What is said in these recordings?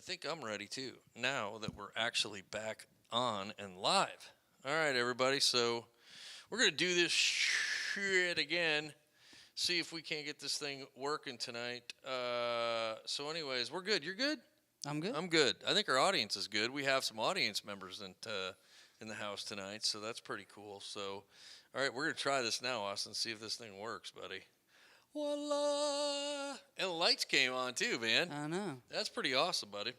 think I'm ready too, now that we're actually back on and live. All right, everybody, so we're going to do this shit again, see if we can't get this thing working tonight. So anyways, we're good. You're good? I'm good. I'm good. I think our audience is good. We have some audience members in the house tonight, so that's pretty cool. So, all right, we're going to try this now, Austin, see if this thing works, buddy. Voila! And the lights came on too, man. I know. That's pretty awesome, buddy.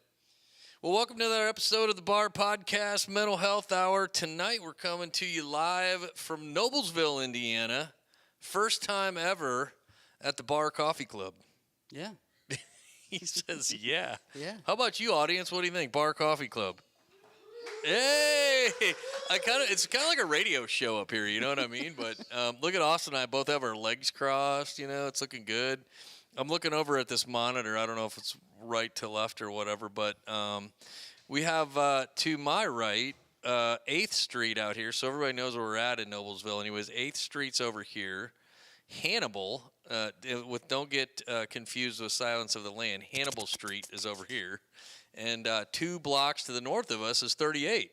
Well, welcome to another episode of the Bar Podcast Mental Health Hour. Tonight we're coming to you live from Noblesville, Indiana. First time ever at the Bar Coffee Club. Yeah. He says, yeah. Yeah. How about you, audience? What do you think? Bar Coffee Club. Hey! It's kind of like a radio show up here, you know what I mean? But look at Austin and I both have our legs crossed, it's looking good. I'm looking over at this monitor. I don't know if it's right to left or whatever, but we have to my right 8th Street out here, so everybody knows where we're at in Noblesville. Anyways, 8th Street's over here. Hannibal, don't get confused with Silence of the Land. Hannibal Street is over here. And 2 blocks to the north of us is 38,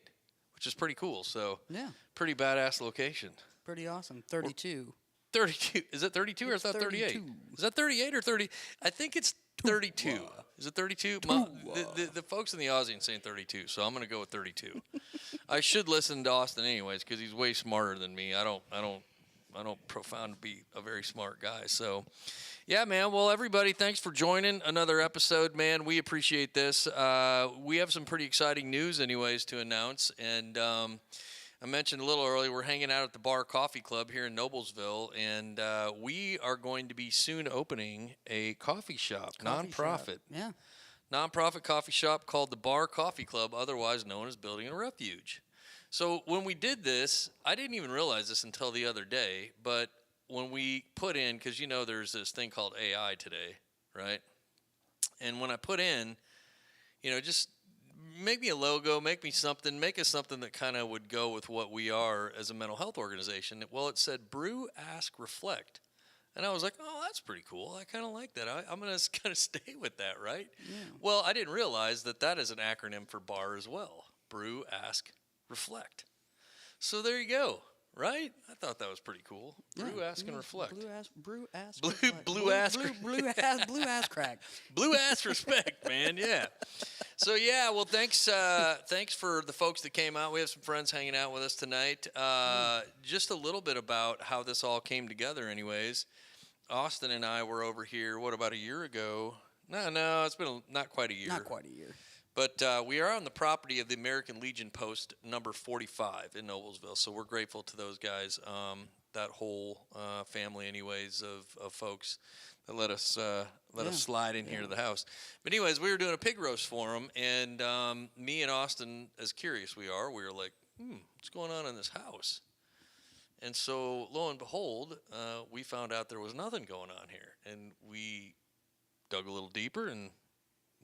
which is pretty cool. So, Yeah. Pretty badass location. Pretty awesome. 32. 32. Is it 32 or is that 38? 32. Is that 38 or 30? I think it's 32. Is it 32? The folks in the Aussie are saying 32, so I'm going to go with 32. I should listen to Austin anyways because he's way smarter than me. I don't profound to be a very smart guy. So, yeah, man. Well, everybody, thanks for joining another episode, man. We appreciate this. We have some pretty exciting news anyways to announce. And I mentioned a little earlier, we're hanging out at the Bar Coffee Club here in Noblesville. And we are going to be soon opening a coffee shop, nonprofit. Yeah. Nonprofit coffee shop called the Bar Coffee Club, otherwise known as Building a Refuge. So when we did this, I didn't even realize this until the other day, but when we put in, because there's this thing called AI today, right? And when I put in, just make me a logo, make us something that kind of would go with what we are as a mental health organization. Well, it said brew, ask, reflect. And I was like, oh, that's pretty cool. I kind of like that. I'm going to kind of stay with that, right? Yeah. Well, I didn't realize that is an acronym for BAR as well. Brew, ask, reflect. So there you go, right? I thought that was pretty cool. Brew, ask, and reflect. Blue ass, brew ass, blue reflect. blue ass, blue ass crack. Blue ass respect, man. Yeah. So yeah, well, thanks for the folks that came out. We have some friends hanging out with us tonight. Just a little bit about how this all came together. Anyways, Austin and I were over here. About a year ago? No, it's been not quite a year. Not quite a year. But we are on the property of the American Legion Post number 45 in Noblesville, so we're grateful to those guys, that whole family, anyways, of folks that let us slide in here to the house. But anyways, we were doing a pig roast for them, and me and Austin, as curious we were like, what's going on in this house? And so, lo and behold, we found out there was nothing going on here, and we dug a little deeper, and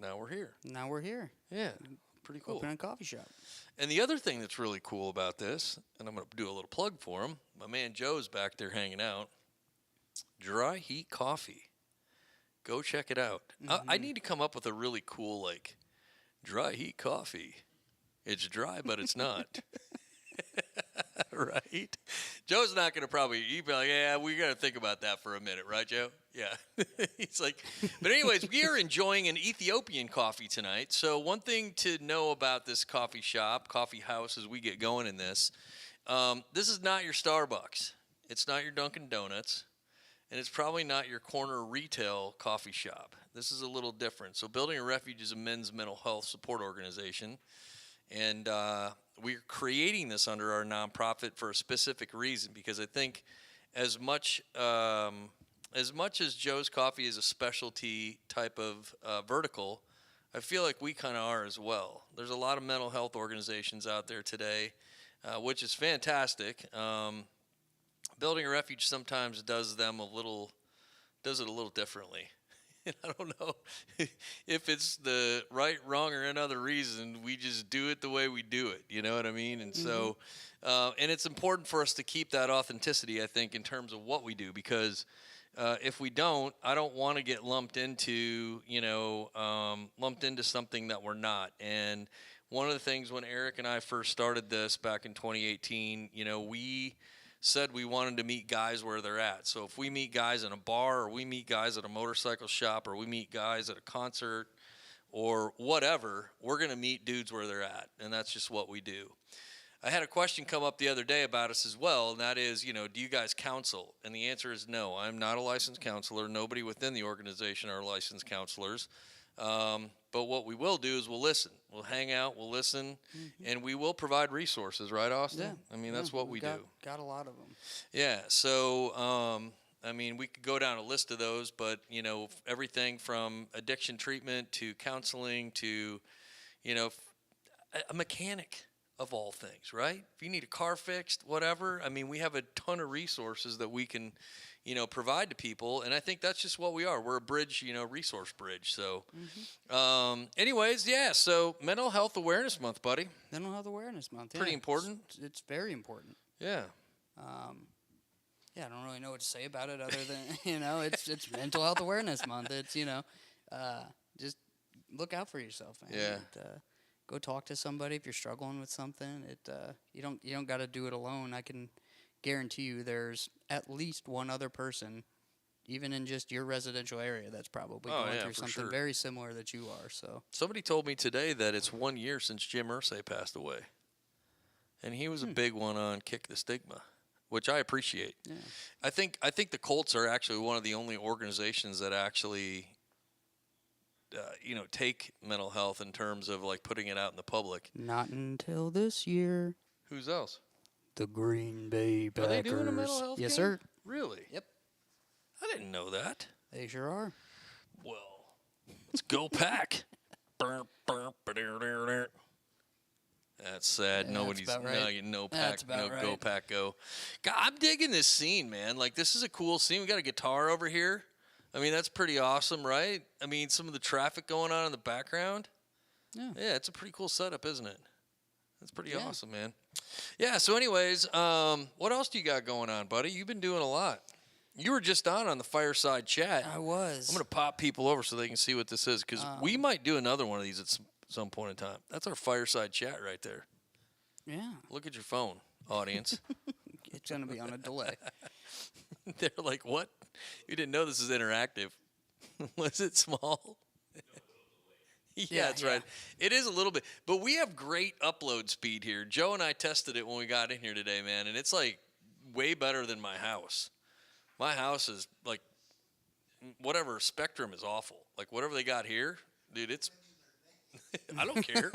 now we're here. Yeah, pretty cool. Opening a coffee shop. And the other thing that's really cool about this, and I'm going to do a little plug for him, my man Joe's back there hanging out. Dry Heat Coffee. Go check it out. Mm-hmm. I need to come up with a really cool, Dry Heat Coffee. It's dry, but it's not. Right? Joe's not going to he'd be like, yeah, we got to think about that for a minute, right, Joe? Yeah. He's like, but anyways, we are enjoying an Ethiopian coffee tonight. So one thing to know about this coffee house as we get going in this is not your Starbucks. It's not your Dunkin' Donuts. And it's probably not your corner retail coffee shop. This is a little different. So Building a Refuge is a men's mental health support organization. And we're creating this under our nonprofit for a specific reason, because I think as much as Joe's Coffee is a specialty type of vertical, I feel like we kind of are as well. There's a lot of mental health organizations out there today, which is fantastic. Building a Refuge sometimes does it a little differently. And I don't know if it's the right, wrong, or another reason. We just do it the way we do it. You know what I mean? And so, and it's important for us to keep that authenticity, I think, in terms of what we do, because If we don't, I don't want to get lumped into something that we're not. And one of the things when Eric and I first started this back in 2018, we said we wanted to meet guys where they're at. So if we meet guys in a bar, or we meet guys at a motorcycle shop, or we meet guys at a concert or whatever, we're going to meet dudes where they're at. And that's just what we do. I had a question come up the other day about us as well, and that is, do you guys counsel? And the answer is no. I'm not a licensed counselor. Nobody within the organization are licensed counselors. But what we will do is we'll listen. We'll hang out, we'll listen, and we will provide resources, right, Austin? Yeah. I mean, that's what we do. Got a lot of them. Yeah, so, we could go down a list of those, but, everything from addiction treatment to counseling to, a mechanic of all things, right? If you need a car fixed, whatever, we have a ton of resources that we can, provide to people. And I think that's just what we are. We're a bridge, resource bridge. So, anyways, yeah. So Mental Health Awareness Month, buddy. Mental Health Awareness Month. Pretty important. It's very important. Yeah. Yeah, I don't really know what to say about it other than, it's Mental Health Awareness Month. It's, just look out for yourself, man. Yeah. Go talk to somebody if you're struggling with something. You don't got to do it alone. I can guarantee you there's at least one other person, even in just your residential area, that's probably going through something very similar that you are. So somebody told me today that it's 1 year since Jim Irsay passed away, and he was a big one on Kick the Stigma, which I appreciate. Yeah. I think the Colts are actually one of the only organizations that actually take mental health in terms of like putting it out in the public. Not until this year. Who's else? The Green Bay Packers. Are they doing a mental health Yes, game? sir. Really? Yep. I didn't know that. They sure are. Well, let's go Pack. That's sad. Yeah, Nobody's that's about right. no Pack, That's about no Go right. Pack, go. God, I'm digging this scene, man. Like, this is a cool scene. We got a guitar over here. That's pretty awesome, right? Some of the traffic going on in the background. Yeah. Yeah, it's a pretty cool setup, isn't it? That's pretty awesome, man. Yeah, so anyways, what else do you got going on, buddy? You've been doing a lot. You were just on the Fireside Chat. I was. I'm going to pop people over so they can see what this is, because we might do another one of these at some point in time. That's our Fireside Chat right there. Yeah. Look at your phone, audience. It's going to be on a delay. They're like, what? You didn't know this is interactive. Was it small? Yeah, that's right. It is a little bit. But we have great upload speed here. Joe and I tested it when we got in here today, man, and it's like way better than my house. My house is like whatever. Spectrum is awful. Like whatever they got here, dude, it's I don't care.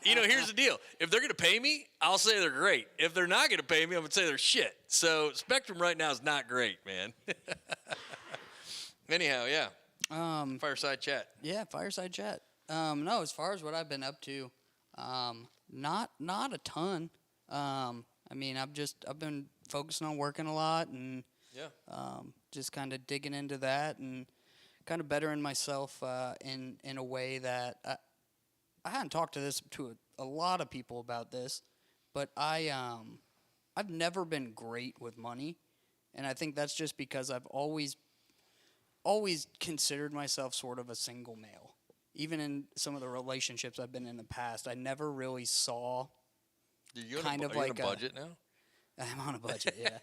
Here's the deal. If they're going to pay me, I'll say they're great. If they're not going to pay me, I'm going to say they're shit. So Spectrum right now is not great, man. Anyhow, yeah. Fireside Chat. Yeah, Fireside Chat. No, as far as what I've been up to, not a ton. I've been focusing on working a lot and just kind of digging into that and kind of bettering myself in a way that I hadn't talked to a lot of people about this, but I've never been great with money, and I think that's just because I've always considered myself sort of a single male. Even in some of the relationships I've been in the past, I never really saw kind of like a budget now. I'm on a budget, yeah.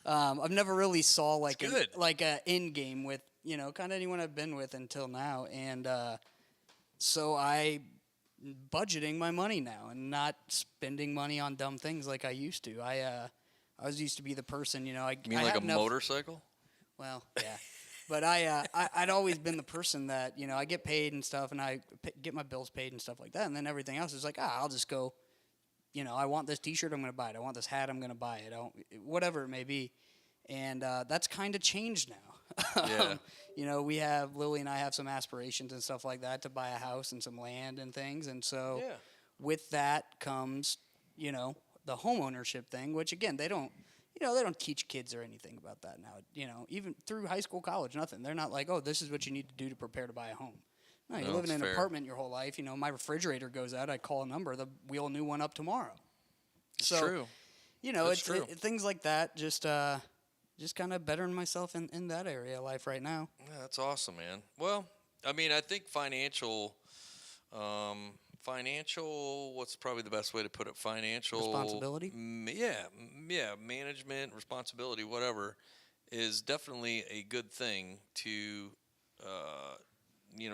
I've never really saw like a end game with kind of anyone I've been with until now, and so I budgeting my money now and not spending money on dumb things like I used to. I was used to be the person You mean like a motorcycle? Well, yeah. But I'd always been the person that, I get paid and stuff, and I get my bills paid and stuff like that, and then everything else is like, I'll just go, I want this T-shirt, I'm going to buy it. I want this hat, I'm going to buy it. Whatever it may be. And that's kind of changed now. Yeah. We Lily and I have some aspirations and stuff like that to buy a house and some land and things. And so with that comes, the home ownership thing, which, again, they don't teach kids or anything about that now. Even through high school, college, nothing. They're not like, oh, this is what you need to do to prepare to buy a home. No, you live in an apartment your whole life. My refrigerator goes out. I call a number. We'll new one up tomorrow. It's true. It's true. Things like that just just kind of bettering myself in that area of life right now. Yeah, that's awesome, man. Well, I mean, I think financial, what's probably the best way to put it? Financial, Responsibility. yeah, management, responsibility, whatever, is definitely a good thing to, uh,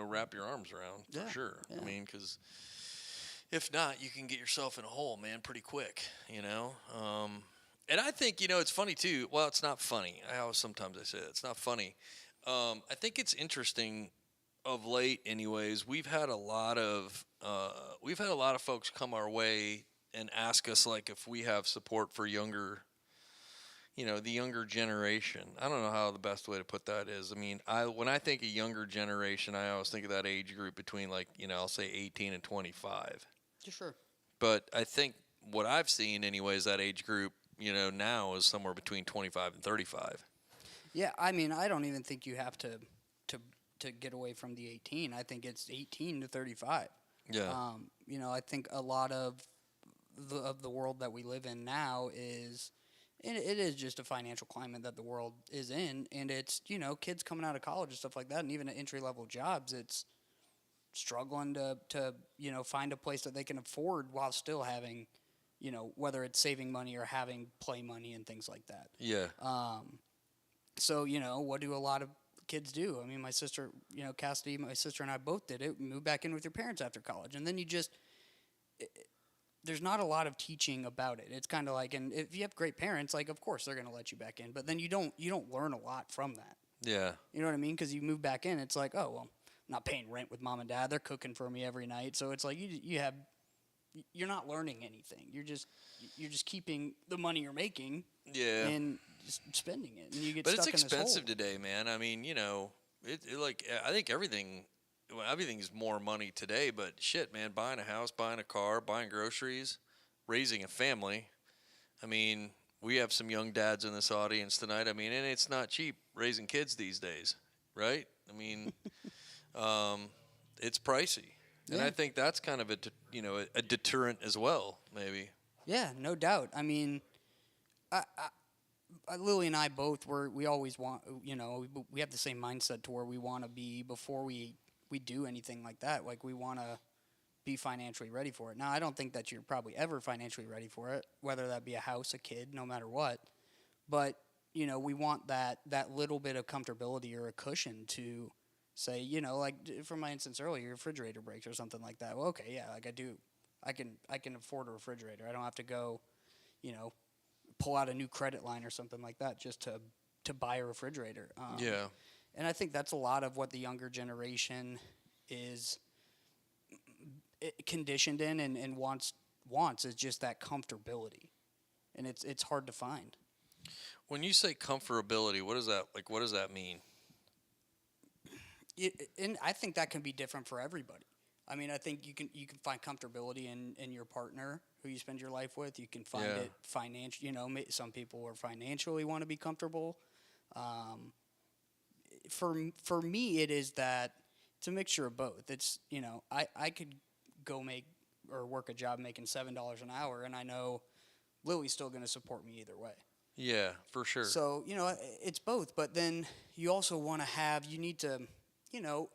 wrap your arms around for Yeah, sure. yeah. I mean, because if not, you can get yourself in a hole, man, pretty quick, And I think, it's funny too. Well, it's not funny. Sometimes I say that. It's not funny. I think it's interesting of late, anyways. We've had a lot of folks come our way and ask us like if we have support for the younger generation. I don't know how the best way to put that is. I mean, when I think of younger generation, I always think of that age group between I'll say 18 and 25. Sure. But I think what I've seen, anyways, that age group, now is somewhere between 25 and 35. Yeah, I mean, I don't even think you have to get away from the 18. I think it's 18 to 35. Yeah. I think a lot of the world that we live in now is it is just a financial climate that the world is in, and it's kids coming out of college and stuff like that, and even at entry level jobs, it's struggling to find a place that they can afford while still having whether it's saving money or having play money and things like that. Yeah. So what do a lot of kids do? I mean, my sister, Cassidy, my sister and I both did it. We moved back in with your parents after college, and then there's not a lot of teaching about it. It's kind of like, and if you have great parents, like of course they're going to let you back in, but then you don't learn a lot from that. Yeah. You know what I mean? Because you move back in, it's like, oh well, I'm not paying rent with mom and dad. They're cooking for me every night, so it's like you're not learning anything. You're just keeping the money you're making. Yeah. And just spending it, and you get But stuck it's in this expensive hole. today, man. I mean, I think everything's more money today. But shit, man, buying a house, buying a car, buying groceries, raising a family. I mean, we have some young dads in this audience tonight. I mean, and it's not cheap raising kids these days, right? I mean, it's pricey, and I think that's kind of a deterrent as well, maybe. Yeah, no doubt. I mean, Lily and I both we always want, we have the same mindset to where we want to be before we do anything like that. Like we want to be financially ready for it. Now, I don't think that you're probably ever financially ready for it, whether that be a house, a kid, no matter what. But, we want that little bit of comfortability or a cushion to say, like for my instance earlier, your refrigerator breaks or something like that. Well, okay, yeah, like I can afford a refrigerator. I don't have to go, pull out a new credit line or something like that just to buy a refrigerator. Yeah. And I think that's a lot of what the younger generation is conditioned in and wants is just that comfortability. And it's hard to find. When you say comfortability, what does that mean? And I think that can be different for everybody. I mean, I think you can find comfortability in your partner who you spend your life with. You can find it financial. Some people are financially want to be comfortable. For me, it is that it's a mixture of both. It's I could go make or work a job making $7 an hour, and I know Lily's still going to support me either way. Yeah, for sure. So it's both. But then you also want to you need to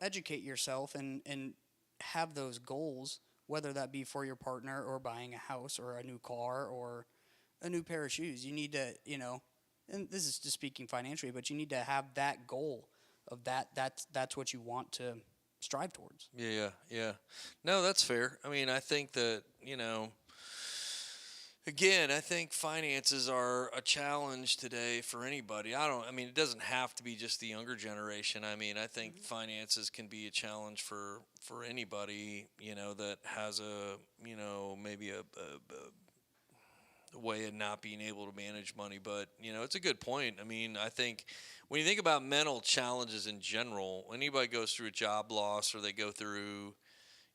educate yourself and have those goals, whether that be for your partner or buying a house or a new car or a new pair of shoes. You need to, and this is just speaking financially, but you need to have that goal of that's what you want to strive towards. Yeah. No, that's fair. I mean, I think that, again, I think finances are a challenge today for anybody. It doesn't have to be just the younger generation. I mean, I think finances can be a challenge for anybody, that has maybe a way of not being able to manage money. But, it's a good point. I mean, I think when you think about mental challenges in general, when anybody goes through a job loss or they go through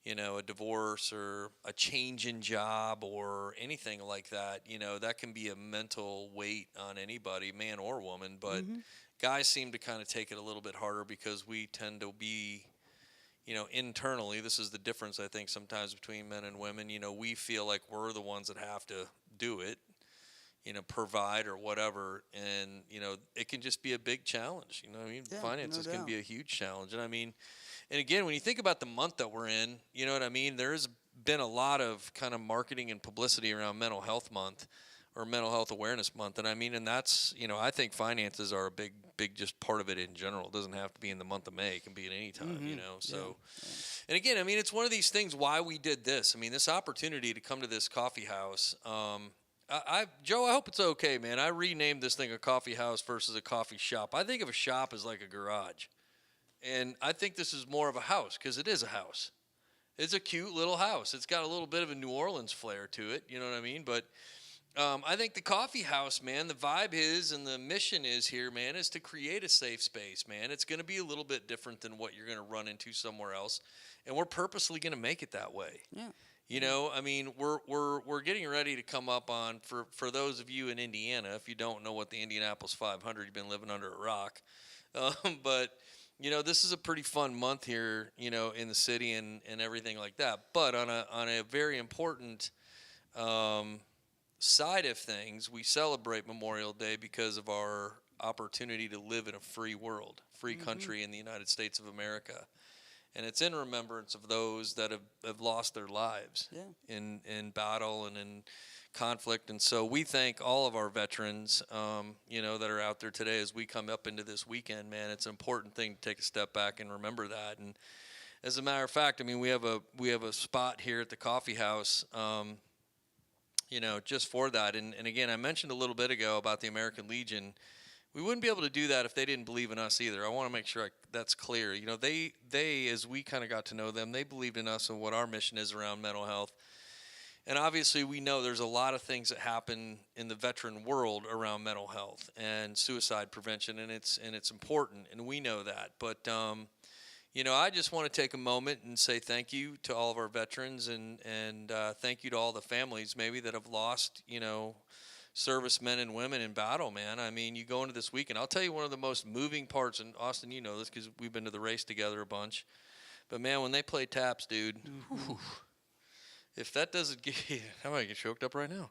a divorce or a change in job or anything like that, that can be a mental weight on anybody, man or woman. But guys seem to kind of take it a little bit harder because we tend to be, internally, this is the difference, I think, sometimes between men and women. We feel like we're the ones that have to do it. provide or whatever. And, it can just be a big challenge. You know what I mean? Yeah, Finances no can doubt. be a huge challenge. And I mean, and again, when you think about the month that we're in, you know what I mean? There's been a lot of kind of marketing and publicity around Mental Health Month or Mental Health Awareness Month. And I mean, and that's, I think finances are a big just part of it in general. It doesn't have to be in the month of May. It can be at any time, So, and again, I mean, it's one of these things why we did this. I mean, this opportunity to come to this coffee house. Joe, I hope it's okay, man. I renamed this thing a coffee house versus a coffee shop. I think of a shop as like a garage. And I think this is more of a house because it is a house. It's a cute little house. It's got a little bit of a New Orleans flair to it. You know what I mean? But I think the coffee house, man, the vibe is and the mission is here, man, is to create a safe space, man. It's going to be a little bit different than what you're going to run into somewhere else. And we're purposely going to make it that way. Yeah. I mean, we're getting ready to come up on, for those of you in Indiana, if you don't know what the Indianapolis 500, you've been living under a rock. But this is a pretty fun month here, in the city and everything like that. But on a very important side of things, we celebrate Memorial Day because of our opportunity to live in a free world, free country in the United States of America. And it's in remembrance of those that have lost their lives in battle and in conflict. And so we thank all of our veterans, that are out there today as we come up into this weekend, man. It's an important thing to take a step back and remember that. And as a matter of fact, I mean, we have a spot here at the coffee house, just for that. And again, I mentioned a little bit ago about the American Legion. We wouldn't be able to do that if they didn't believe in us either. I want to make sure that's clear. They, as we kind of got to know them, they believed in us and what our mission is around mental health. And obviously, we know there's a lot of things that happen in the veteran world around mental health and suicide prevention, and it's important, and we know that. But I just want to take a moment and say thank you to all of our veterans, and thank you to all the families maybe that have lost, servicemen and women in battle, man. I mean, you go into this weekend. I'll tell you one of the most moving parts, and Austin, you know this because we've been to the race together a bunch. But, man, when they play taps, dude, whew, if that doesn't get you, I might get choked up right now.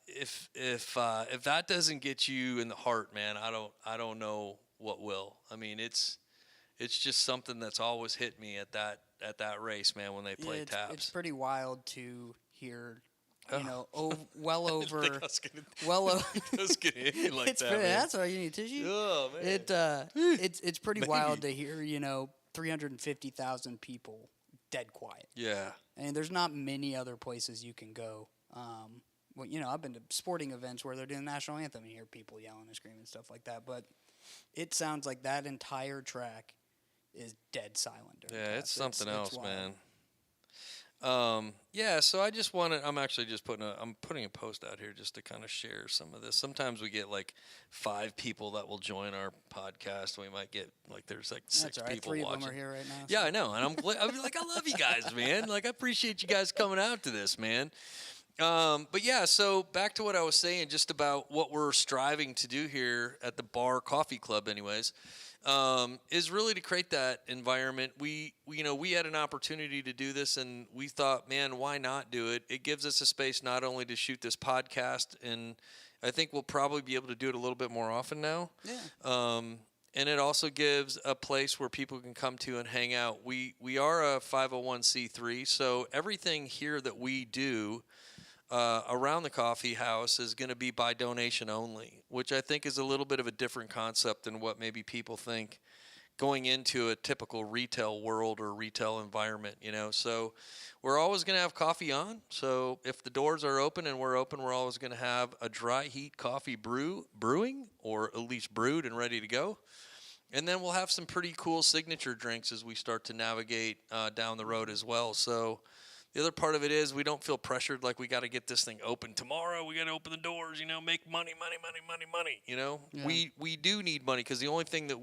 If that doesn't get you in the heart, man, I don't know what will. I mean, it's just something that's always hit me at that race, man, when they play taps. It's pretty wild to hear. Well over. I was gonna hit you like that. Man. That's why you need tissue. Oh man. It's pretty wild to hear. 350,000 people dead quiet. Yeah. And there's not many other places you can go. I've been to sporting events where they're doing the national anthem and you hear people yelling and screaming and stuff like that. But it sounds like that entire track is dead silent. Yeah, it's something else, man. So I just wanted, I'm putting a post out here just to kind of share some of this. Sometimes we get like 5 people that will join our podcast. We might get there's 6 people 3 watching. of them are here right now. Yeah, I know. And I love you guys, man. Like, I appreciate you guys coming out to this, man. But yeah, so back to what I was saying just about what we're striving to do here at the Bar Coffee Club anyways. Is really to create that environment. We had an opportunity to do this, and we thought, man, why not do it? It gives us a space not only to shoot this podcast, and I think we'll probably be able to do it a little bit more often now. Yeah. And it also gives a place where people can come to and hang out. We are a 501c3, so everything here that we do around the coffee house is going to be by donation only, which I think is a little bit of a different concept than what maybe people think going into a typical retail world or retail environment, So we're always going to have coffee on. So if the doors are open and we're open, we're always going to have a dry heat coffee brewing, or at least brewed and ready to go. And then we'll have some pretty cool signature drinks as we start to navigate down the road as well. So the other part of it is we don't feel pressured like we got to get this thing open tomorrow. We got to open the doors, make money. Yeah. We do need money because the only thing that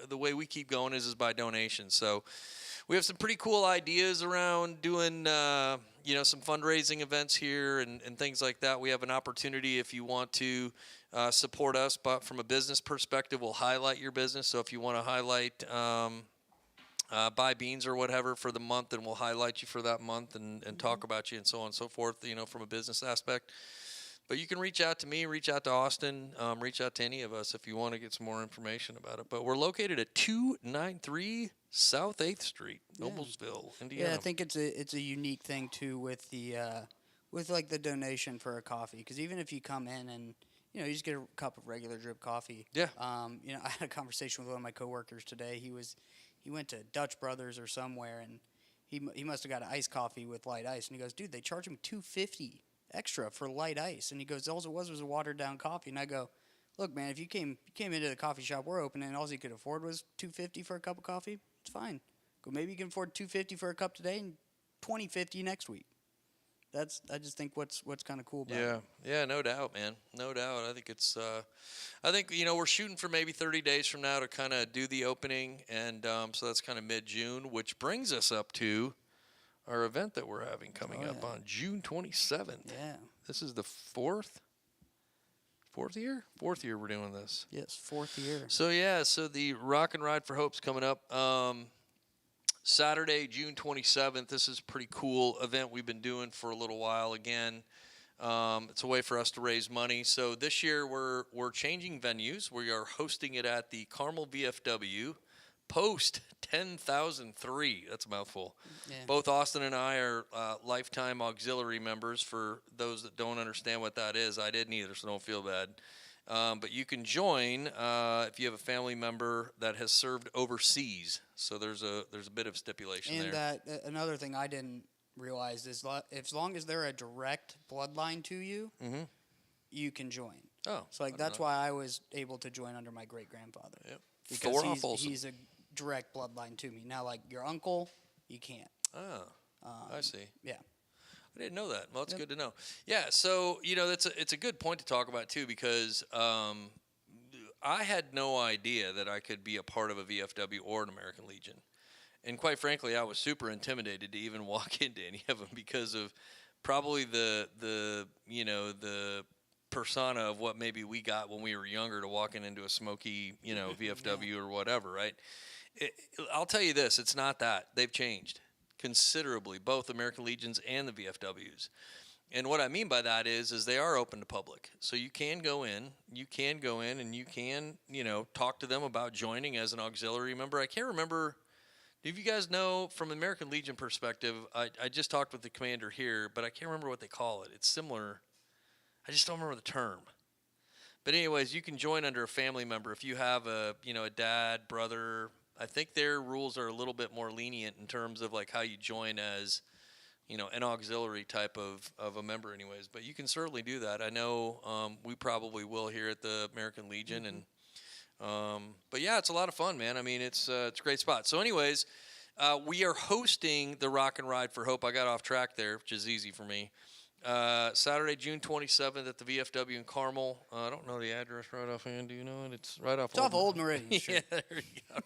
the way we keep going is by donation. So we have some pretty cool ideas around doing, some fundraising events here and things like that. We have an opportunity if you want to support us, but from a business perspective, we'll highlight your business. So if you want to highlight buy beans or whatever for the month, and we'll highlight you for that month and talk about you and so on and so forth, from a business aspect. But you can reach out to me, reach out to Austin, reach out to any of us if you want to get some more information about it. But we're located at 293 South 8th Street, Noblesville, Indiana. Yeah, I think it's a unique thing too with the with like the donation for a coffee, because even if you come in and you just get a cup of regular drip coffee. Yeah. I had a conversation with one of my coworkers today. He went to Dutch Brothers or somewhere, and he must have got an iced coffee with light ice, and he goes, dude, they charge him $2.50 extra for light ice, and he goes, all it was a watered down coffee. And I go, look, man, if you came into the coffee shop we're opening and all you could afford was $2.50 for a cup of coffee, it's fine. Go, maybe you can afford $2.50 for a cup today and $20.50 next week. I just think what's kind of cool about it. Yeah, no doubt, man, no doubt. I think it's we're shooting for maybe 30 days from now to kind of do the opening, and so that's kind of mid-June, which brings us up to our event that we're having coming up on June 27th. Yeah. This is the fourth year we're doing this. Yes, fourth year. So the Rock and Ride for Hope's coming up Saturday, June 27th. This is a pretty cool event we've been doing for a little while. Again, it's a way for us to raise money. So this year we're changing venues. We are hosting it at the Carmel VFW. Post 10,003. That's a mouthful. Yeah. Both Austin and I are lifetime auxiliary members. For those that don't understand what that is, I didn't either, so don't feel bad. But you can join if you have a family member that has served overseas. So there's a bit of stipulation there. And another thing I didn't realize is as long as they're a direct bloodline to you, you can join. Oh, so that's why I was able to join under my great grandfather. Yep. Because he's a direct bloodline to me. Now, like your uncle, you can't. Oh, I see. Yeah. I didn't know that. Well, it's good to know. Yeah, so, it's a good point to talk about, too, because I had no idea that I could be a part of a VFW or an American Legion. And quite frankly, I was super intimidated to even walk into any of them because of probably the persona of what maybe we got when we were younger to walking into a smoky, VFW or whatever, right? I'll tell you this, it's not that. They've changed considerably, both American Legions and the VFWs. And what I mean by that is they are open to public. So you can go in and you can, talk to them about joining as an auxiliary member. I can't remember, if you guys know from the American Legion perspective, I just talked with the commander here, but I can't remember what they call it. It's similar. I just don't remember the term. But anyways, you can join under a family member. If you have a dad, brother, I think their rules are a little bit more lenient in terms of like how you join as, an auxiliary type of a member anyways. But you can certainly do that. I know we probably will here at the American Legion. And but yeah, it's a lot of fun, man. I mean, it's a great spot. So anyways, we are hosting the Rock and Ride for Hope. I got off track there, which is easy for me. Saturday, June 27th at the VFW in Carmel. I don't know the address right offhand. Do you know it? It's right off. It's off Old Meridian Street. Yeah, there you go.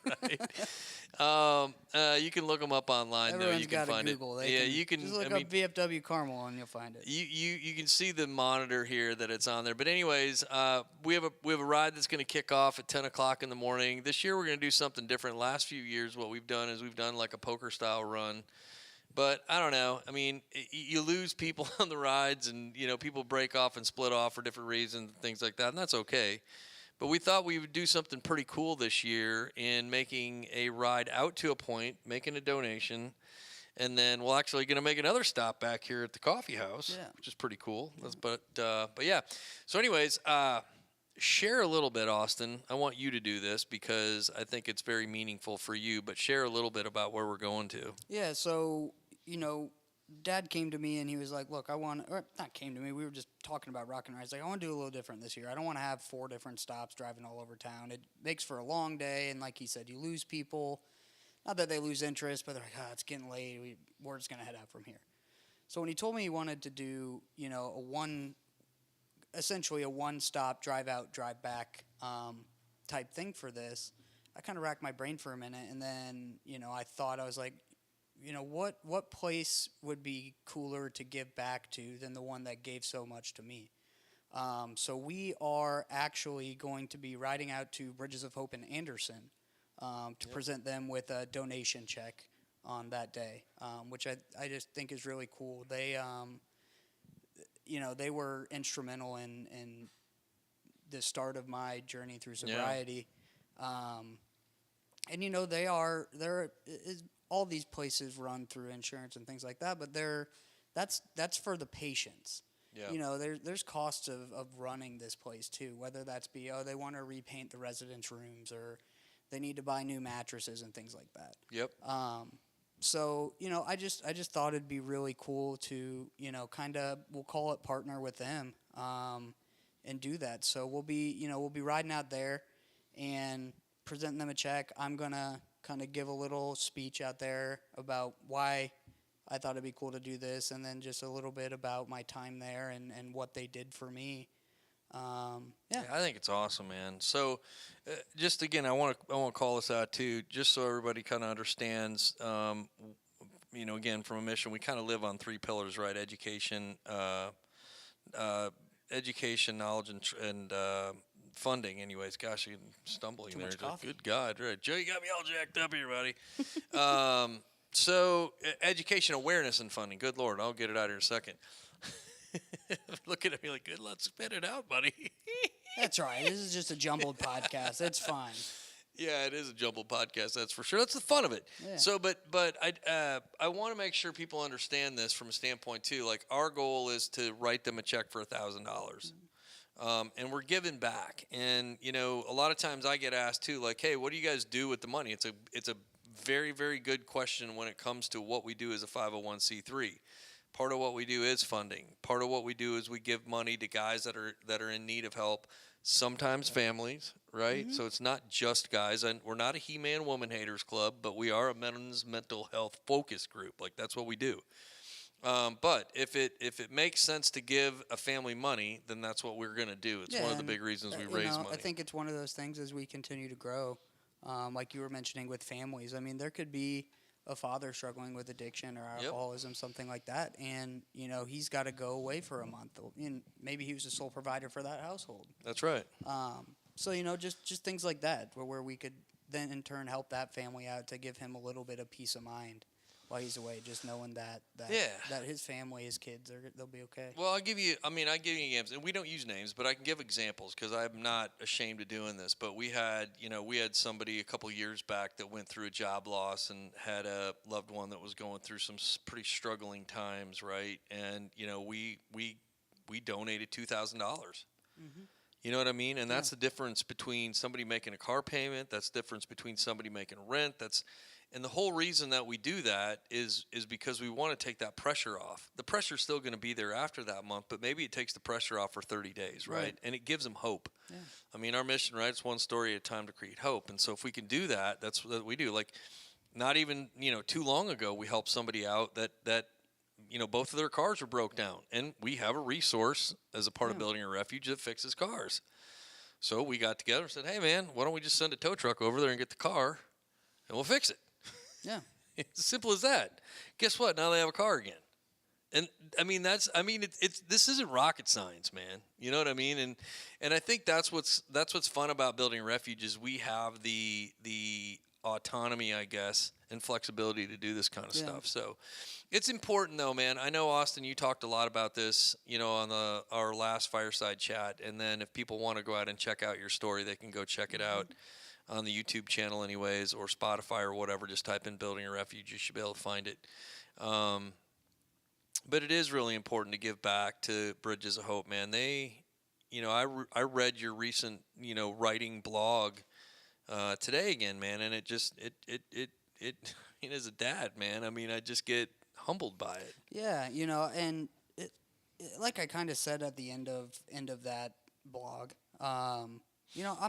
Right. You can look them up online. Everyone's you can find Google. it. You can just look up VFW Carmel and you'll find it. You can see the monitor here that it's on there. But anyways, we have a ride that's going to kick off at 10 o'clock in the morning. This year we're going to do something different. Last few years, what we've done is we've done like a poker style run. But I don't know. I mean, you lose people on the rides, and people break off and split off for different reasons, and things like that, and that's okay. But we thought we would do something pretty cool this year in making a ride out to a point, making a donation, and then we're actually going to make another stop back here at the coffee house, which is pretty cool. But yeah. So anyways, share a little bit, Austin. I want you to do this because I think it's very meaningful for you. But share a little bit about where we're going to. Yeah. So. Dad came to me and he was like, look, not came to me, we were just talking about Rock and Ride. He's like, I want to do a little different this year. I don't want to have 4 different stops driving all over town. It makes for a long day, and like he said, you lose people. Not that they lose interest, but they're like, it's getting late. We're just going to head out from here. So when he told me he wanted to do, essentially a one-stop, drive out, drive back type thing for this, I kind of racked my brain for a minute, and then, I was like, what place would be cooler to give back to than the one that gave so much to me? So we are actually going to be riding out to Bridges of Hope in Anderson to present them with a donation check on that day, which I just think is really cool. They, they were instrumental in the start of my journey through sobriety. And they're all these places run through insurance and things like that, but that's for the patients. Yeah. There's costs of running this place too, whether that's they want to repaint the residence rooms or they need to buy new mattresses and things like that. Yep. So, I just thought it'd be really cool to, kind of, we'll call it partner with them, and do that. So we'll be riding out there and presenting them a check. I'm going to kind of give a little speech out there about why I thought it'd be cool to do this, and then just a little bit about my time there and what they did for me. Yeah, I think it's awesome, man. So, just again, I want to call this out too, just so everybody kind of understands. Again, from a mission, we kind of live on three pillars, right? Education, knowledge, and funding. Anyways, gosh, I'm stumbling Too there. much coffee. Good God, right? Joe, you got me all jacked up here, buddy. So, education, awareness, and funding. Good Lord, I'll get it out here in a second. Looking at me like, good, let's spit it out, buddy. That's right. This is just a jumbled podcast. It's fine. Yeah, it is a jumbled podcast. That's for sure. That's the fun of it. Yeah. So, but I want to make sure people understand this from a standpoint too. Like, our goal is to write them a check for $1,000, and we're giving back. And a lot of times I get asked too, like, hey, what do you guys do with the money? It's a very, very good question when it comes to what we do as a 501c3. Part of what we do is funding. Part of what we do is we give money to guys that are in need of help. Sometimes families, right? Mm-hmm. So it's not just guys. And we're not a He-Man Woman Haters Club, but we are a men's mental health focus group. Like, that's what we do. But if it makes sense to give a family money, then that's what we're going to do. It's one of the big reasons we raise money. I think it's one of those things as we continue to grow, like you were mentioning with families. I mean, there could be a father struggling with addiction or alcoholism, something like that, and he's got to go away for a month. Maybe he was the sole provider for that household. That's right. So just things like that, where we could then in turn help that family out to give him a little bit of peace of mind while he's away, just knowing that his family, his kids, they'll be okay. Well, I give you examples, and we don't use names, but I can give examples because I'm not ashamed of doing this. But we had somebody a couple years back that went through a job loss and had a loved one that was going through some pretty struggling times, right? And we donated $2,000. Mm-hmm. You know what I mean? And that's the difference between somebody making a car payment. That's the difference between somebody making rent. And the whole reason that we do that is because we want to take that pressure off. The pressure's still going to be there after that month, but maybe it takes the pressure off for 30 days, right? And it gives them hope. Yeah. I mean, our mission, right, it's one story at a time to create hope. And so if we can do that, that's what we do. Like, not even, too long ago, we helped somebody out that both of their cars were broke down. And we have a resource as a part of building a refuge that fixes cars. So we got together and said, hey, man, why don't we just send a tow truck over there and get the car, and we'll fix it. Yeah. It's as simple as that. Guess what? Now they have a car again. And it's this isn't rocket science, man. You know what I mean? And I think that's what's fun about building a refuge is we have the autonomy, I guess, and flexibility to do this kind of stuff. So it's important though, man. I know, Austin, you talked a lot about this, on our last fireside chat. And then if people want to go out and check out your story, they can go check it out on the YouTube channel anyways, or Spotify or whatever. Just type in Building a Refuge. You should be able to find it. But it is really important to give back to Bridges of Hope, man. I read your recent, writing blog today again, man. And it as a dad, man, I just get humbled by it. Yeah. And like I kind of said at the end of that blog, I'm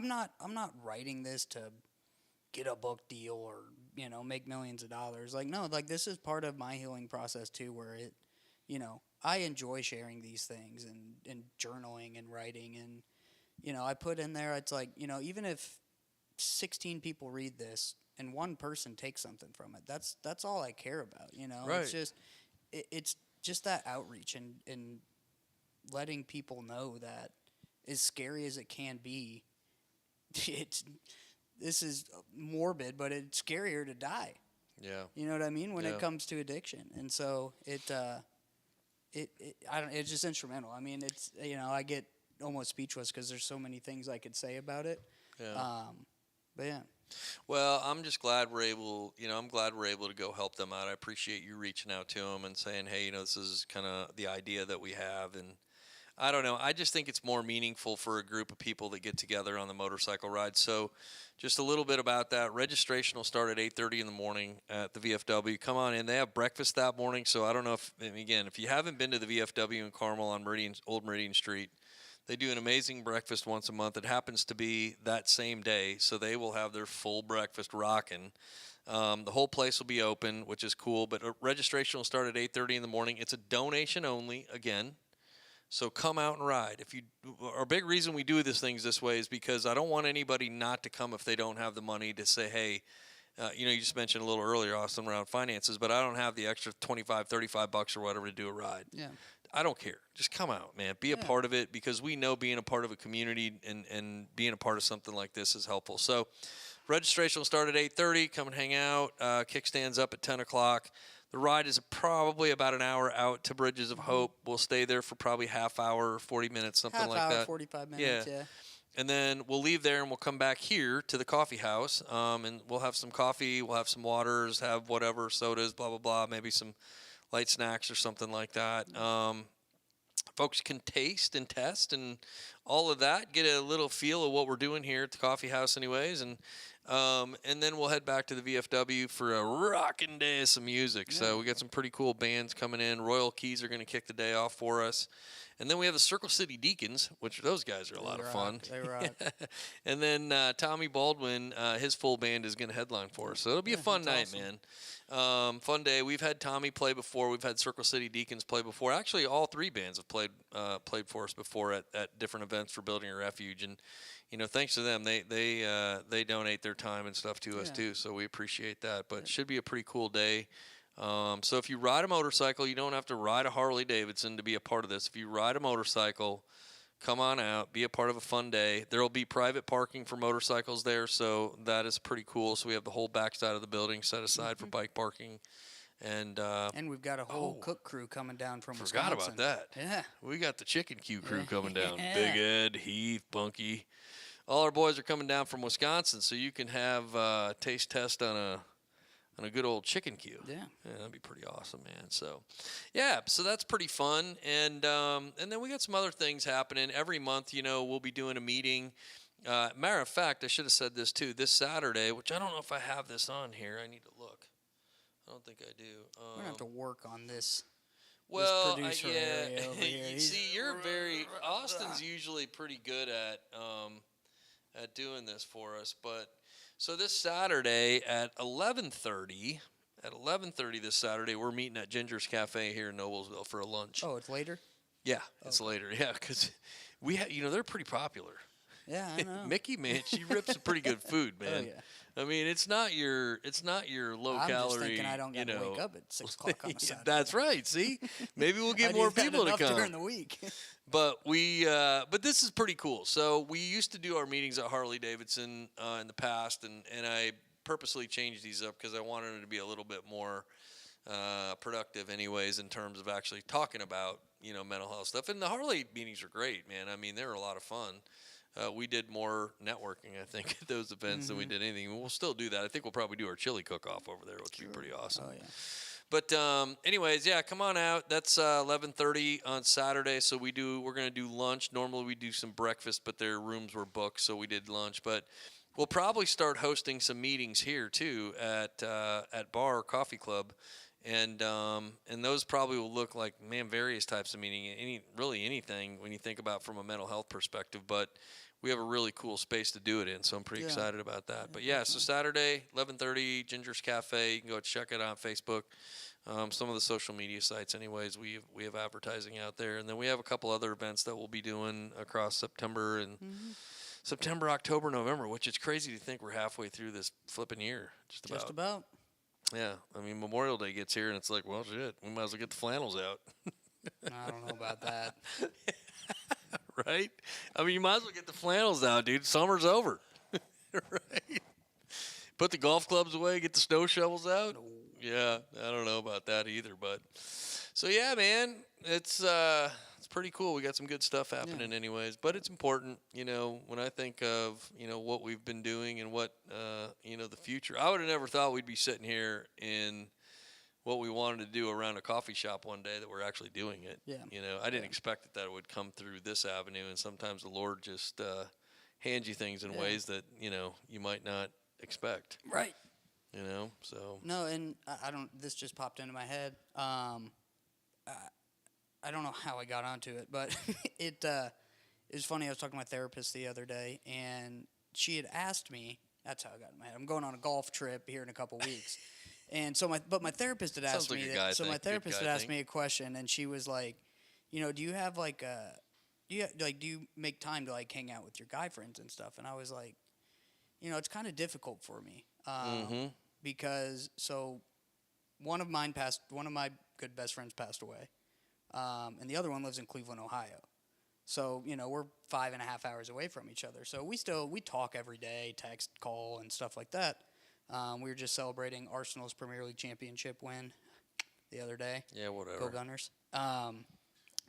not writing this to get a book deal or, make millions of dollars. Like, no, like this is part of my healing process too, where I enjoy sharing these things and journaling and writing. And, I put in there, it's like, even if 16 people read this and one person takes something from it, that's all I care about, Right. It's just that outreach and letting people know that as scary as it can be, this is morbid, but it's scarier to die. Yeah. You know what I mean? When Yeah. it comes to addiction. And so it's just instrumental. I mean, it's, I get almost speechless because there's so many things I could say about it. Yeah. But yeah. Well, I'm just glad we're able, I'm glad we're able to go help them out. I appreciate you reaching out to them and saying, hey, this is kind of the idea that we have. And I don't know. I just think it's more meaningful for a group of people that get together on the motorcycle ride. So just a little bit about that. Registration will start at 8:30 in the morning at the VFW. Come on in. They have breakfast that morning. So I don't know if you haven't been to the VFW in Carmel on Old Meridian Street, they do an amazing breakfast once a month. It happens to be that same day, so they will have their full breakfast rocking. The whole place will be open, which is cool, but registration will start at 8:30 in the morning. It's a donation only, again, so come out and ride. Our big reason we do these things this way is because I don't want anybody not to come if they don't have the money to say, hey, you just mentioned a little earlier, Austin, around finances, but I don't have the extra $25, $35 or whatever to do a ride. Yeah. I don't care. Just come out, man. Be a part of it, because we know being a part of a community and being a part of something like this is helpful. So registration will start at 8:30. Come and hang out. Kickstand's up at 10 o'clock. The ride is probably about an hour out to Bridges of Hope. We'll stay there for probably half hour, 40 minutes, something like that. 45 minutes, yeah. And then we'll leave there and we'll come back here to the coffee house, and we'll have some coffee, we'll have some waters, have whatever, sodas, blah, blah, blah, maybe some light snacks or something like that. Folks can taste and test and all of that, get a little feel of what we're doing here at the coffee house anyways. And then we'll head back to the VFW for a rocking day of some music. Yeah. So we got some pretty cool bands coming in. Royal Keys are going to kick the day off for us. And then we have the Circle City Deacons, which those guys are a lot of fun. They rock. And then Tommy Baldwin, his full band is going to headline for us. So it'll be a fun night, awesome. Man. Fun day. We've had Tommy play before. We've had Circle City Deacons play before. Actually, all three bands have played for us before at different events for Building a Refuge. And thanks to them, they donate their time and stuff to us too. So we appreciate that. But it should be a pretty cool day. So if you ride a motorcycle, you don't have to ride a Harley Davidson to be a part of this. If you ride a motorcycle, come on out, be a part of a fun day. There will be private parking for motorcycles there, so that is pretty cool. So we have the whole backside of the building set aside for bike parking. And we've got a whole cook crew coming down from Wisconsin. Forgot about that. Yeah. We got the Chicken Q crew coming down. Big Ed, Heath, Bunky. All our boys are coming down from Wisconsin, so you can have a taste test on a good old chicken Q. Yeah, that'd be pretty awesome, man. So, so that's pretty fun. And then we got some other things happening. Every month, we'll be doing a meeting. Matter of fact, I should have said this too. This Saturday, which I don't know if I have this on here. I need to look. I don't think I do. We're going to have to work on this. Well, this producer area over here. See, Austin's usually pretty good at doing this for us, but... So this Saturday at 11:30, this Saturday, we're meeting at Ginger's Cafe here in Noblesville for a lunch. Oh, it's later? Yeah, it's later. Yeah, because they're pretty popular. Yeah, I know. Mickey, man, she rips some pretty good food, man. Oh, yeah. I mean, it's not your low calorie. I'm just thinking I don't got to wake up at 6 o'clock on Saturday. That's right. See, maybe we'll get more people to come during the week. But but this is pretty cool. So we used to do our meetings at Harley Davidson in the past, and I purposely changed these up because I wanted them to be a little bit more productive, anyways, in terms of actually talking about mental health stuff. And the Harley meetings are great, man. I mean, they were a lot of fun. We did more networking, I think, at those events than we did anything. We'll still do that. I think we'll probably do our chili cook-off over there, which would be pretty awesome. Oh, yeah. But anyways, come on out. That's 11:30 on Saturday. So we're going to do lunch. Normally we do some breakfast, but their rooms were booked, so we did lunch. But we'll probably start hosting some meetings here too at Bar or Coffee Club, and those probably will look like various types of meeting. Anything when you think about from a mental health perspective, but. We have a really cool space to do it in, so I'm pretty excited about that. But so Saturday, 11:30, Ginger's Cafe. You can go check it out on Facebook. Some of the social media sites, anyways. We have advertising out there, and then we have a couple other events that we'll be doing across September and September, October, November. Which it's crazy to think we're halfway through this flipping year. Just about. Yeah, I mean Memorial Day gets here, and it's like, well, shit, we might as well get the flannels out. I don't know about that. Right? I mean, you might as well get the flannels out, dude. Summer's over. Right? Put the golf clubs away, get the snow shovels out. No. Yeah, I don't know about that either, but so yeah, man, it's pretty cool. We got some good stuff happening anyways, but it's important, when I think of, what we've been doing and what the future. I would have never thought we'd be sitting here in what we wanted to do around a coffee shop one day that we're actually doing it. Yeah. I didn't expect that it would come through this avenue, and sometimes the Lord just hands you things in ways that, you might not expect. Right. So. No, and I don't, this just popped into my head. I don't know how I got onto it, but it was funny. I was talking to my therapist the other day, and she had asked me, that's how I got in my head. I'm going on a golf trip here in a couple weeks. And so my therapist had asked me that. So my therapist had asked me a question, and she was like, do you have like do you make time to like hang out with your guy friends and stuff? And I was like, it's kind of difficult for me because one of my good best friends passed away, and the other one lives in Cleveland, Ohio. So we're 5.5 hours away from each other. So we talk every day, text, call, and stuff like that. We were just celebrating Arsenal's Premier League championship win the other day. Yeah, whatever. Go Gunners.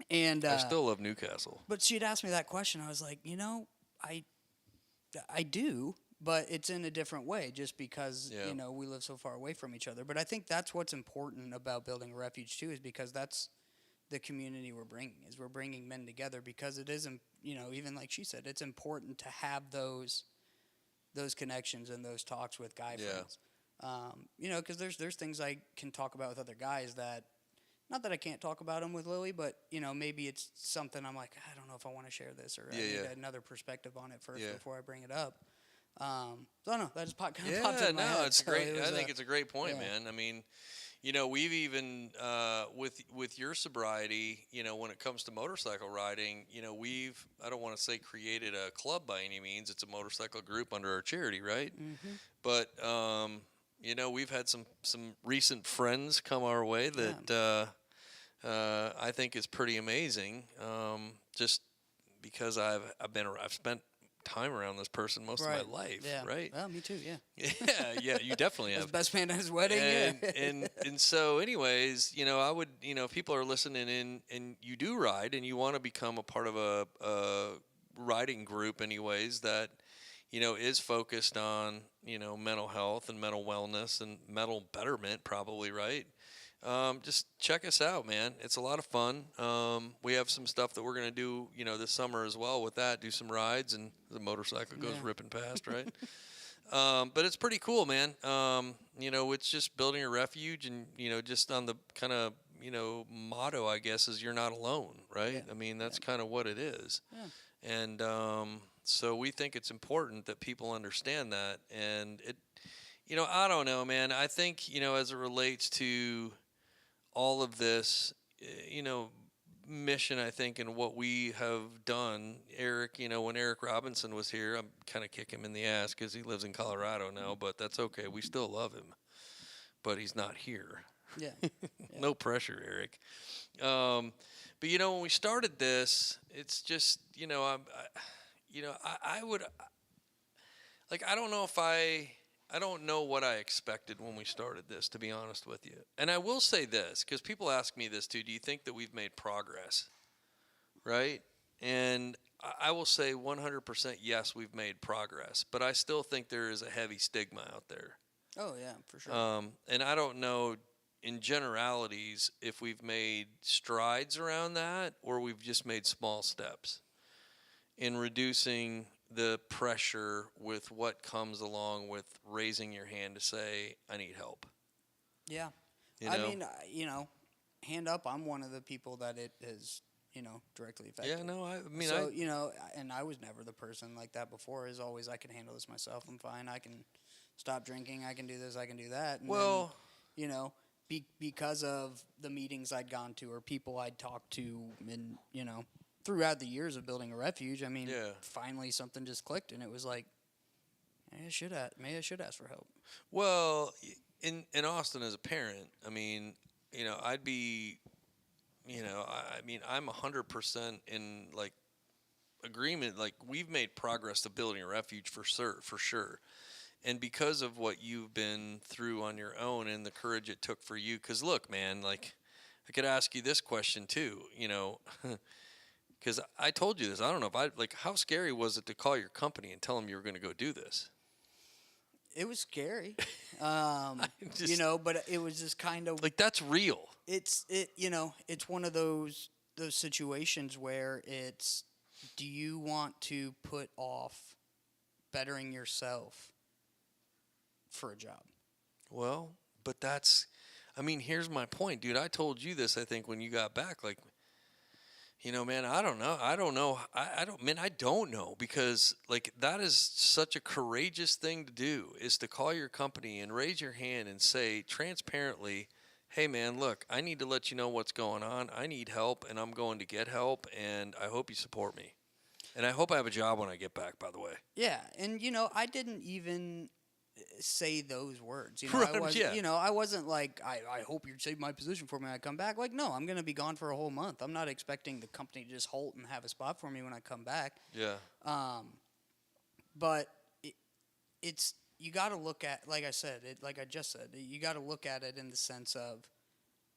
And I still love Newcastle. But she'd asked me that question. I was like, I do, but it's in a different way just because, we live so far away from each other. But I think that's what's important about building a refuge, too, is because that's the community we're bringing men together because it is, even like she said, it's important to have those connections and those talks with guy friends. Because there's things I can talk about with other guys that, not that I can't talk about them with Lily, but, maybe it's something I'm like, I don't know if I want to share this or I need another perspective on it first before I bring it up. So I don't know. That just popped in my head. It's great. I think it's a great point, man. I mean, we've even, with your sobriety, when it comes to motorcycle riding, I don't want to say created a club by any means. It's a motorcycle group under our charity, right? Mm-hmm. But, we've had some recent friends come our way that I think is pretty amazing. Just because I've spent time around this person most of my life, right? Well, me too, yeah, you definitely have. Best man at his wedding, and so anyways, I would, if people are listening in and you do ride and you want to become a part of a riding group anyways that, is focused on, mental health and mental wellness and mental betterment probably, right? Just check us out, man. It's a lot of fun. We have some stuff that we're going to do, this summer as well with that, do some rides, and the motorcycle goes ripping past, right? But it's pretty cool, man. It's just building a refuge and, just on the kind of, motto, I guess, is you're not alone, right? Yeah. I mean, that's kind of what it is. Yeah. And so we think it's important that people understand that. And it, I don't know, man. I think, as it relates to all of this, mission, I think, and what we have done, Eric, when Eric Robinson was here, I'm kind of kicking him in the ass because he lives in Colorado now, but that's okay. We still love him, but he's not here. Yeah. No pressure, Eric. But, when we started this, it's just, I would, like, I don't know what I expected when we started this, to be honest with you. And I will say this, because people ask me this too, do you think that we've made progress? Right? And I will say 100% yes, we've made progress. But I still think there is a heavy stigma out there. Oh, yeah, for sure. And I don't know, in generalities, if we've made strides around that or we've just made small steps in reducing the pressure with what comes along with raising your hand to say, I need help. Yeah. I mean, hand up, I'm one of the people that it has, directly affected. Yeah, no, I mean, so, and I was never the person like that before. As always, I can handle this myself. I'm fine. I can stop drinking. I can do this. I can do that. And well, then, because of the meetings I'd gone to or people I'd talked to and, throughout the years of building a refuge, I mean, finally something just clicked, and it was like, maybe I should ask for help. Well, in Austin as a parent, I mean, I'd be, I'm 100% in like agreement. Like we've made progress to building a refuge for sure. And because of what you've been through on your own and the courage it took for you, because look, man, like I could ask you this question too, because I told you this. I don't know if how scary was it to call your company and tell them you were going to go do this? It was scary, just, but it was just kind of like that's real. It's one of those situations where it's, do you want to put off bettering yourself for a job? Well, but here's my point, dude. I told you this, I think, when you got back, like, man, I don't know. I don't know because like that is such a courageous thing to do, is to call your company and raise your hand and say transparently, hey man, look, I need to let you know what's going on. I need help and I'm going to get help and I hope you support me. And I hope I have a job when I get back, by the way. Yeah, and I didn't even say those words. Right, I wasn't like, I hope you save my position for me when I come back. Like, no, I'm going to be gone for a whole month. I'm not expecting the company to just halt and have a spot for me when I come back. Yeah. But it's, you got to look at, like I just said, you got to look at it in the sense of,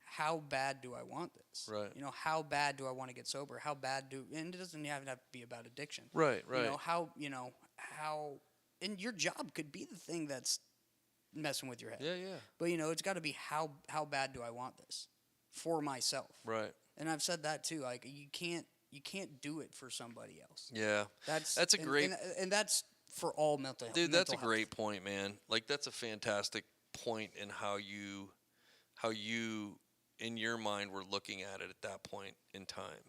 how bad do I want this? Right. How bad do I want to get sober? How bad and it doesn't have to be about addiction. Right. How, and your job could be the thing that's messing with your head. Yeah. But, it's got to be how bad do I want this for myself? Right. And I've said that too. Like, you can't do it for somebody else. Yeah. That's a great... And that's for all mental health. Dude, that's a great point, man. Like, that's a fantastic point in how you in your mind were looking at it at that point in time.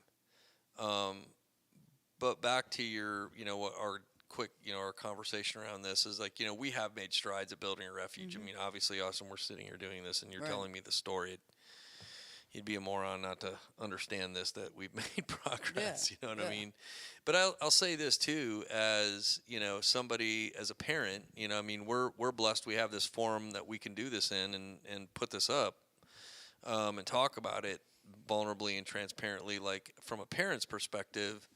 But back to your, what our quick, our conversation around this is like, we have made strides at building a refuge. Mm-hmm. I mean, obviously, Austin, we're sitting here doing this, and you're right. telling me the story. You'd be a moron not to understand this, that we've made progress. Yeah. You know what I mean? But I'll say this too, as somebody, as a parent. We're blessed. We have this forum that we can do this in and put this up. And talk about it vulnerably and transparently. Like, from a parent's perspective,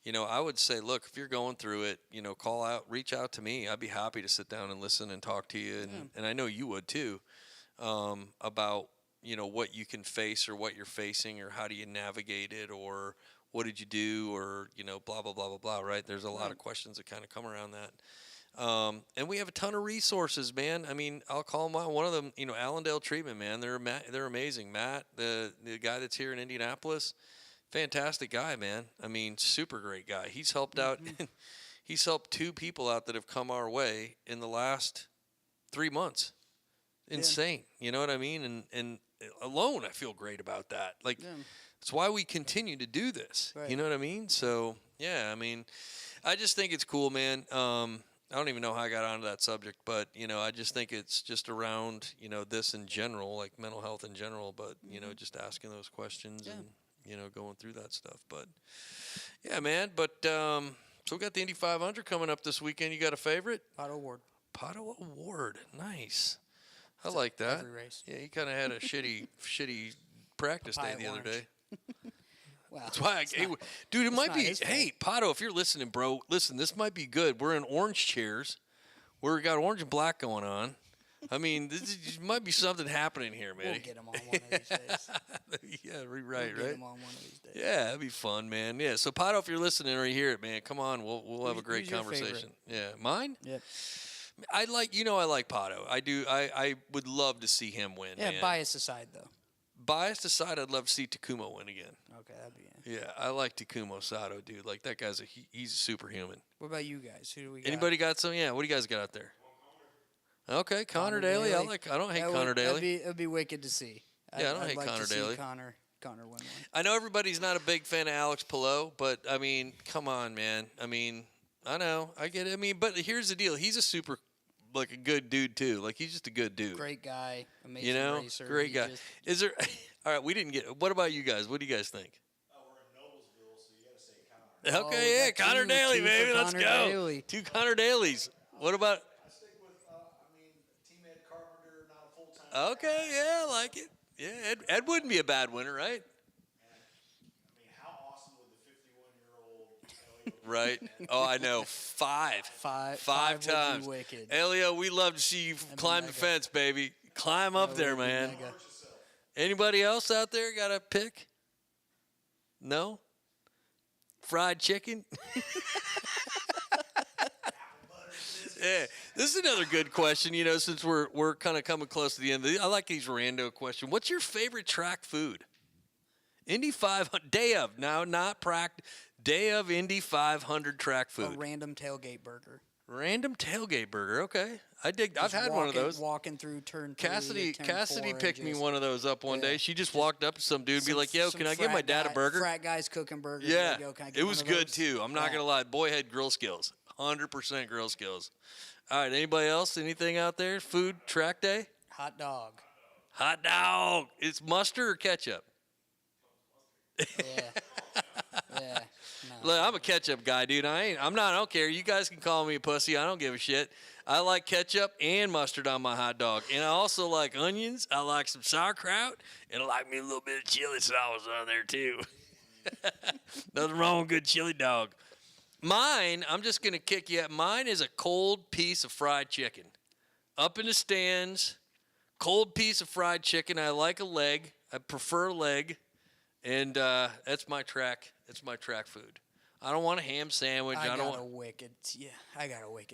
I would say, look, if you're going through it, reach out to me. I'd be happy to sit down and listen and talk to you. And I know you would too, about, what you can face or what you're facing or how do you navigate it or what did you do or, blah, blah, blah, blah, blah, right? There's a lot of questions that kind of come around that. And we have a ton of resources, man. I'll call them out. One of them, Allendale Treatment, man. They're amazing. Matt, the guy that's here in Indianapolis, fantastic guy, man. Super great guy. He's helped out. He's helped 2 people out that have come our way in the last 3 months. Insane. Yeah. You know what I mean? And alone, I feel great about that. Like, that's why we continue to do this. Right. You know what I mean? So, yeah, I just think it's cool, man. I don't even know how I got onto that subject, but, I just think it's just around, this in general, like mental health in general, but, just asking those questions and, going through that stuff. But, yeah, man. But, so we got the Indy 500 coming up this weekend. You got a favorite? Pato Award. Pato Award. Nice. I like that. Every race. Yeah, he kind of had a shitty practice day the other day. Wow. That's why dude, it might be, hey, Pato, if you're listening, bro, listen, this might be good. We're in orange chairs. We got orange and black going on. This might be something happening here, man. We'll get him on one of these days. Yeah, right. Get him on one of these days. Yeah, that'd be fun, man. Yeah, so Pato, if you're listening or you hear it, man, come on. We'll have a great conversation. Yeah, mine? Yep. I like Pato. I do. I would love to see him win. Yeah, man. bias aside, though. Biased aside, I'd love to see Takumo win again. Okay, that'd be it. Yeah, I like Takumo Sato, dude. Like, that guy's he's superhuman. What about you guys? Who do we got? Anybody got some? Yeah, what do you guys got out there? Okay, Connor Daly. I don't hate Connor Daly. It'd be wicked to see. Yeah, I don't hate Connor Daly. Connor win one. I know everybody's not a big fan of Alex Palou, but come on, man. I know, I get it. But here's the deal: he's a good dude too. Like, he's just a good dude. Great guy, amazing racer. Great guy. Is there? All right, we didn't get. What about you guys? What do you guys think? We're in Noblesville, so you got to say Connor. Okay, yeah, Connor Daly, baby. Let's Connor go. Daly. 2 Connor Dalys. What about? I stick with, Team Ed Carpenter, not a full-time. Okay, yeah, I like it. Yeah, Ed wouldn't be a bad winner, right? How awesome would the 51-year-old Right? Oh, I know. Five Five would be times. wicked. Elio, we love to see you climb the mega. fence, baby. Climb up there, would be man. mega. Anybody else out there got a pick? No? Fried chicken? Yeah, this is another good question. You know, since we're kind of coming close to the end. I like these rando questions. What's your favorite track food? Indy 500 day of now, not practice. Day of Indy 500 track food. A random tailgate burger. Random tailgate burger. Okay, I dig. Just I've had one of those. Walking through turn 3 Cassidy turn Cassidy 4 picked me one of those up one day. She just walked up to some dude and be like, "Yo, can I give my dad a burger?" Frat guys cooking burgers. Yeah, Yo, can I get it one was of good those? too. I'm not Yeah. gonna lie. Boy had grill skills. 100% grill skills. All right, anybody else? Anything out there? Food track day? Hot dog. Hot dog. It's mustard or ketchup? Yeah. Yeah. No. Look, I'm a ketchup guy, dude. I'm not. I don't care. You guys can call me a pussy. I don't give a shit. I like ketchup and mustard on my hot dog, and I also like onions. I like some sauerkraut, and I like me a little bit of chili sauce on there too. Nothing wrong with good chili dog. Mine, I'm just gonna kick you out. Mine is a cold piece of fried chicken, up in the stands. Cold piece of fried chicken. I like a leg. I prefer a leg, and that's my track. It's my track food. I don't want a ham sandwich. I got a wicked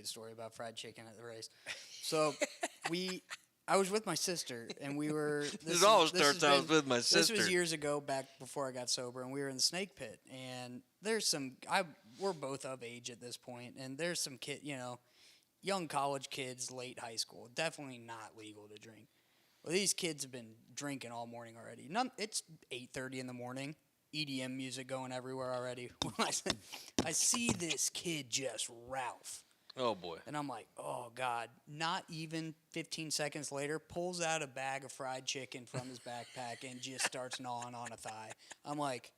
story about fried chicken at the race. So I was with my sister, and we were. It always starts out with my sister. This was years ago, back before I got sober, and we were in the snake pit. And there's we're both of age at this point, and there's some kid, young college kids, late high school, definitely not legal to drink. Well, these kids have been drinking all morning already. It's 8:30 in the morning. EDM music going everywhere already. I see this kid just Ralph. Oh, boy. And I'm like, oh, God. Not even 15 seconds later, pulls out a bag of fried chicken from his backpack and just starts gnawing on a thigh. I'm like,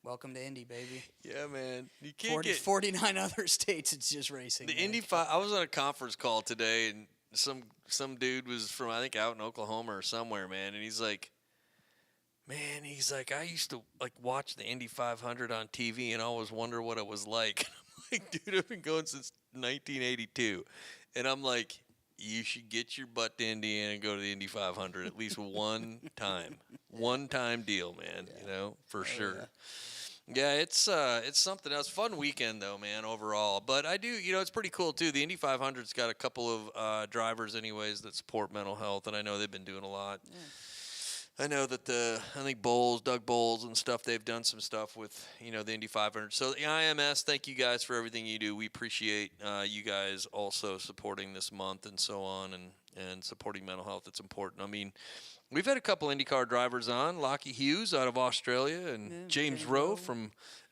welcome to Indy, baby. Yeah, man. You can't 49 other states, it's just racing. The Indy 5. I was on a conference call today, and some dude was from, I think, out in Oklahoma or somewhere, man. And he's like, I used to watch the Indy 500 on TV and always wonder what it was like. I'm like, dude, I've been going since 1982, and I'm like, you should get your butt to Indiana and go to the Indy 500 at least one time deal, man. Yeah. For sure. Yeah, it's something else. Fun weekend though, man. Overall, but I do, it's pretty cool too. The Indy 500's got a couple of drivers, anyways, that support mental health, and I know they've been doing a lot. Yeah. I know that I think Doug Bowles and stuff, they've done some stuff with, the Indy 500. So the IMS, thank you guys for everything you do. We appreciate you guys also supporting this month and so on, and supporting mental health. It's important. I mean, we've had a couple IndyCar drivers on, Lockie Hughes out of Australia and James Rowe from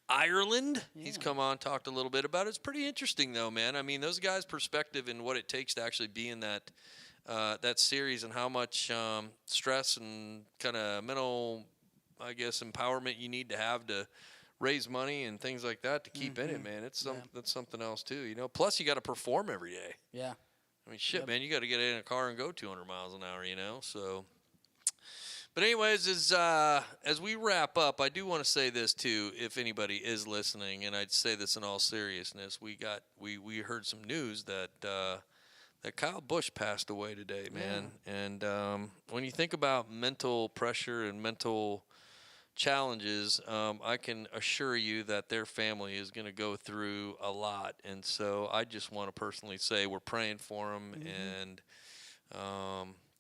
Ireland. Yeah. He's come on, talked a little bit about it. It's pretty interesting though, man. I mean, those guys' perspective and what it takes to actually be in that series, and how much stress and kind of mental, I guess, empowerment you need to have to raise money and things like that to keep in it, man. That's something else too, Plus, you got to perform every day. Yeah. I mean, shit, man, you got to get in a car and go 200 miles an hour, So, but anyways, as we wrap up, I do want to say this too, if anybody is listening, and I'd say this in all seriousness, we heard some news that Kyle Busch passed away today, man. Yeah. And when you think about mental pressure and mental challenges, I can assure you that their family is going to go through a lot. And so I just want to personally say we're praying for them, and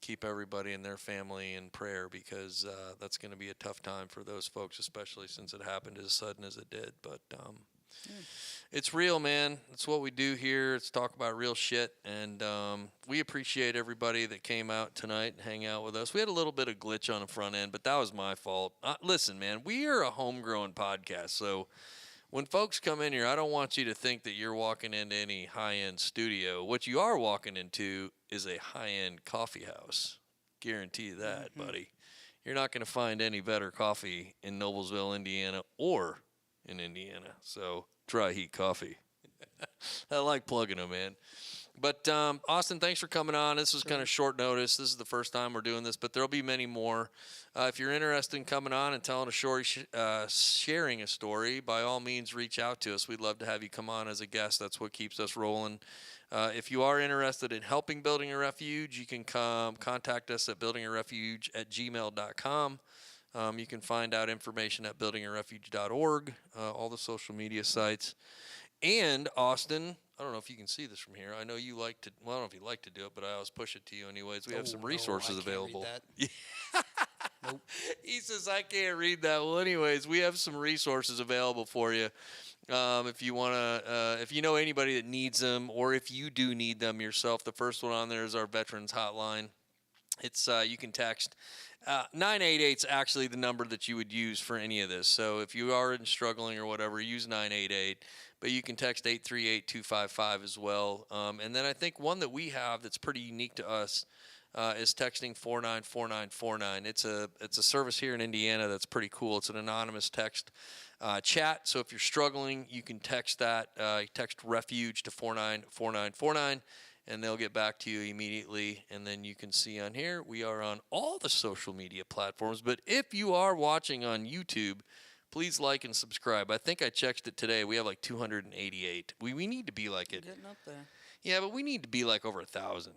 keep everybody in their family in prayer, because that's going to be a tough time for those folks, especially since it happened as sudden as it did. But it's real, man. It's what we do here. It's talk about real shit. And we appreciate everybody that came out tonight and hang out with us. We had a little bit of glitch on the front end, but that was my fault. Listen, man, we are a homegrown podcast. So when folks come in here, I don't want you to think that you're walking into any high-end studio. What you are walking into is a high-end coffee house. Guarantee you that, buddy. You're not going to find any better coffee in Noblesville, Indiana, or in Indiana. So Dry Heat Coffee. I like plugging them, man. But Austin, thanks for coming on. This was kind of short notice. This is the first time we're doing this, but there'll be many more. If you're interested in coming on and telling a story, sharing a story, by all means, reach out to us. We'd love to have you come on as a guest. That's what keeps us rolling. If you are interested in helping Building a Refuge, you can contact us at buildingarefuge@gmail.com. You can find out information at buildingarefuge.org, all the social media sites. And Austin, I don't know if you can see this from here. I know you like to, well, I don't know if you like to do it, but I always push it to you anyways. We have some resources available. Nope. He says, I can't read that. Well, anyways, we have some resources available for you. If you want to, if you know anybody that needs them, or if you do need them yourself, the first one on there is our Veterans Hotline. It's, you can text, 988 is actually the number that you would use for any of this. So if you are struggling or whatever, use 988. But you can text 838-255 as well. And then I think one that we have that's pretty unique to us is texting 494949. It's a service here in Indiana that's pretty cool. It's an anonymous text chat. So if you're struggling, you can text that. Text Refuge to 494949. And they'll get back to you immediately. And then you can see on here, we are on all the social media platforms. But if you are watching on YouTube, please like and subscribe. I think I checked it today. We have like 288. We need to be like it. Getting up there. Yeah, but we need to be like over 1,000.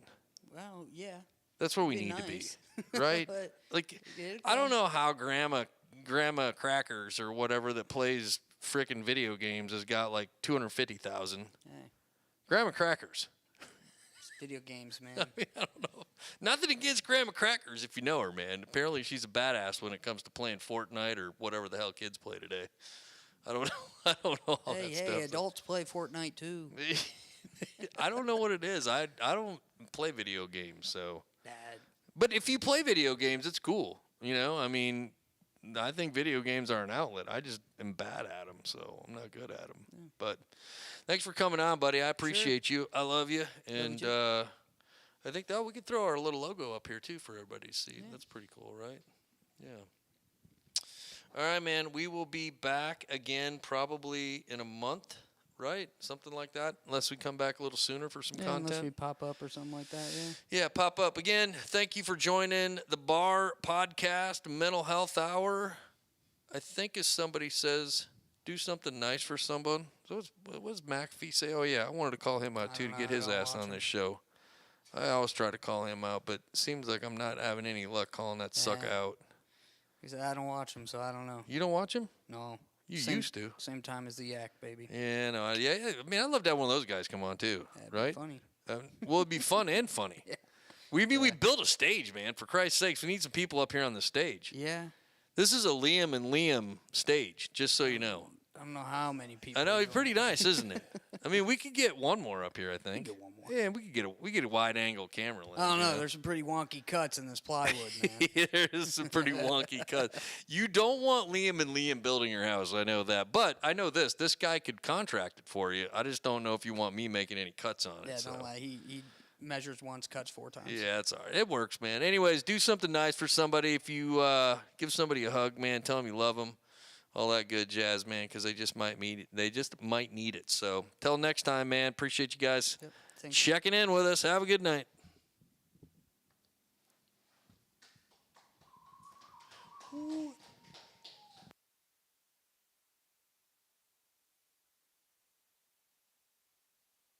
Well, yeah. That's where we need to be, right? Like, I don't know how Grandma Crackers or whatever that plays frickin' video games has got like 250,000. Hey. Grandma Crackers. Video games, man. I mean, I don't know. Nothing against Grandma Crackers if you know her, man. Apparently she's a badass when it comes to playing Fortnite or whatever the hell kids play today. I don't know. I don't know all that stuff. Hey, adults play Fortnite too. I don't know what it is. I don't play video games, so. Dad. But if you play video games, it's cool. You know, I mean, I think video games are an outlet. I just am bad at them, so I'm not good at them. Yeah. But thanks for coming on, buddy. I appreciate you. I love you. And I think that we could throw our little logo up here, too, for everybody to see. Yeah. That's pretty cool, right? Yeah. All right, man. We will be back again probably in a month, right? Something like that, unless we come back a little sooner for some content. Unless we pop up or something like that, yeah. Yeah, pop up. Again, thank you for joining the Bar Podcast Mental Health Hour. I think as somebody says, do something nice for someone. So what does McAfee say? Oh, yeah, I wanted to call him out, too, to get his ass on this show. I always try to call him out, but it seems like I'm not having any luck calling that sucker out. He said, I don't watch him, so I don't know. You don't watch him? No. You used to. Same time as the Yak, baby. Yeah, no. Yeah, I mean, I'd love to have one of those guys come on, too. That'd right? Be funny. Well, it'd be fun and funny. Yeah. We built a stage, man. For Christ's sakes, we need some people up here on the stage. Yeah. This is a Liam and Liam stage, just so you know. I don't know how many people. I know, it's pretty nice, isn't it? I mean, we could get one more up here, I think. We could get one more. Yeah, we could get a wide angle camera lens. I don't know. There's some pretty wonky cuts in this plywood, man. There's some pretty wonky cuts. You don't want Liam and Liam building your house. I know that. But I know this. This guy could contract it for you. I just don't know if you want me making any cuts on it. Yeah, so. don't lie. He measures once, cuts 4 times. Yeah, that's all right. It works, man. Anyways, do something nice for somebody. If you give somebody a hug, man, tell them you love them. All that good jazz, man, because they just might need it. They just might need it. So, till next time, man. Appreciate you guys checking in with us. Have a good night. Ooh.